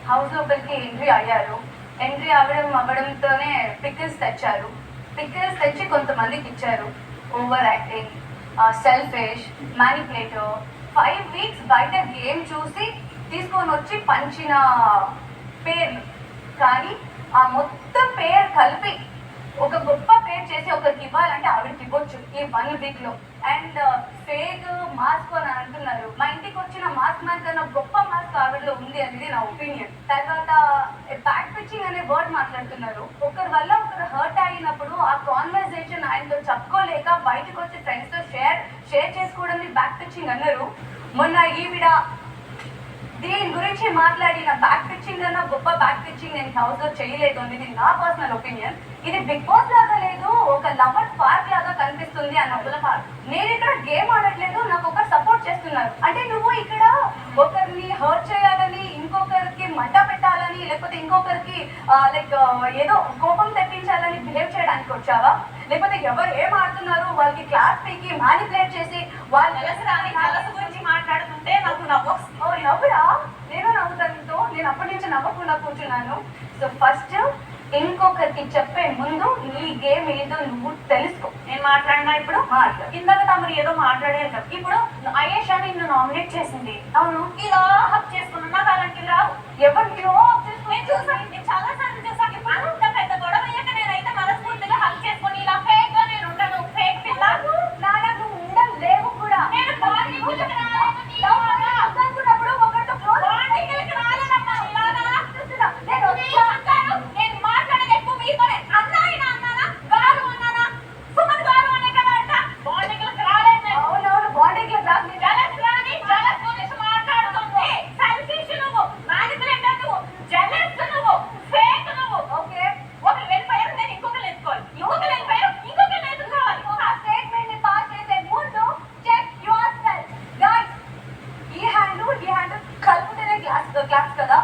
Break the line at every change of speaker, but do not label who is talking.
House లోపలికి entry అయ్యారు. Entry అవ్వడంతోనే pickles తెచ్చారు. పికిల్స్ తెచ్చి కొంతమందికి ఇచ్చారు. Over acting, selfish, manipulator. 5 weeks బయట గేమ్ చూసి తీసుకొని వచ్చి పంచిన పేర్లు, కానీ ఆ మొత్తం పేరు కలిపి ఒక గొప్ప పేరు చేసి ఒకరికి ఇవ్వాలంటే ఆవిడకి ఇవ్వచ్చు ఈ 1 week లో. అండ్ ఫేక్ మాస్క్ అని అంటున్నారు. మా ఇంటికి వచ్చిన మాస్క్ మ్యాన్ కన్నా గొప్ప మాస్క్ ఆవిడలో ఉంది అనేది నా ఒపీనియన్. తర్వాత బ్యాక్ పిచ్చింగ్ అనే వర్డ్ మాట్లాడుతున్నారు. ఒకరి వల్ల ఒకరు హర్ట్ అయినప్పుడు ఆ కాన్వర్సేషన్ ఆయనతో చెప్పుకోలేక బయటకు వచ్చి ఫ్రెండ్స్ తో షేర్ చేసుకోవడం బ్యాక్ పిచ్చింగ్ అన్నారు. మొన్న ఈవిడ దీని గురించి మాట్లాడిన బ్యాక్ పిచ్చింగ్ అన్న గొప్ప బ్యాక్ పిచ్చింగ్ నేను హౌస్ లో చేయలేదు అనేది నా పర్సనల్ ఒపీనియన్. ఇది బిగ్ బాస్ లాగా లేదు, ఒక లవర్ పార్క్ లాగా కనిపిస్తుంది అన్న పార్క్. నేను ఇక్కడ గేమ్ ఆడట్లేదు, నాకు ఒక సపోర్ట్ చేస్తున్నారు. అంటే నువ్వు ఇక్కడ ఒకరిని హర్ట్ చేయాలని, ఇంకొకరికి మంట పెట్టాలని, లేకపోతే ఇంకొకరికి లైక్ ఏదో కోపం తెప్పించాలని బిహేవ్ చేయడానికి వచ్చావా? లేకపోతే ఎవరు ఏం ఆడుతున్నారు వాళ్ళకి క్లాస్ పీకి మ్యానిపులేట్ చేసి వాళ్ళ
కలస గురించి మాట్లాడుతుంటే నాకు
నవ్వురా? నేను నవ్వుతానుతో నేను అప్పటి నుంచి నవ్వకుండా కూర్చున్నాను. సో ఫస్ట్ ఇంకొకరికి చెప్పే ముందు నీ గేమ్ ఏదో నువ్వు తెలుసుకో.
నేను మాట్లాడినా ఇప్పుడు ఇందాక తమరు ఏదో మాట్లాడారు కదా. ఇప్పుడు అయేషా నిన్ను నామినేట్ చేసింది.
అవును,
ఇలా హక్ చేసుకున్నా నాకు అలాంటివి రావు.
ఎవరికి
నేను చూసాను, నేను చాలా సార్లు చూసాను. అంత పెద్ద గొడవ అయ్యాక నేనైతే మనస్ఫూర్తిగా హక్ చేసుకుని ఇలా ఫేక్ గా నేను ఉండను. ఫేక్ పిల్ల
నాన్న నువ్వు ఉండలేవు కూడా.
నేను
అనుకున్నప్పుడు ఒకరితో
నేను మాట్లాడేది ఎక్కువ మీతోనే. అన్నా అన్నానా గారు అన్నానా సుమన్ గారు అనే కదా అంట. బాండింగ్లకు రాలేదు.
అవునవును, బాండింగ్లకు రాదు.
జలస్ రాని జలస్ గురించి మాట్లాడుతుంది. సెల్ఫిష్ నువ్వు, మ్యానిపులేటర్ నువ్వు, జలస్ నువ్వు, ఫేక్ నువ్వు.
ఓకే,
ఒకరు వెళ్ళిపోయారు, నేను ఇంకొకరు ఎత్తుకోవాలి. ఇంకొకరు వెళ్ళిపోయారు, ఇంకొకరు ఎత్తుకోవాలి.
ఆ స్టేట్మెంట్ ని పాస్ చేసే ముందు చెక్ యువర్ సెల్ఫ్. గైస్, ఈ హ్యాండ్ కలుపుతేనే క్లాస్ కదా.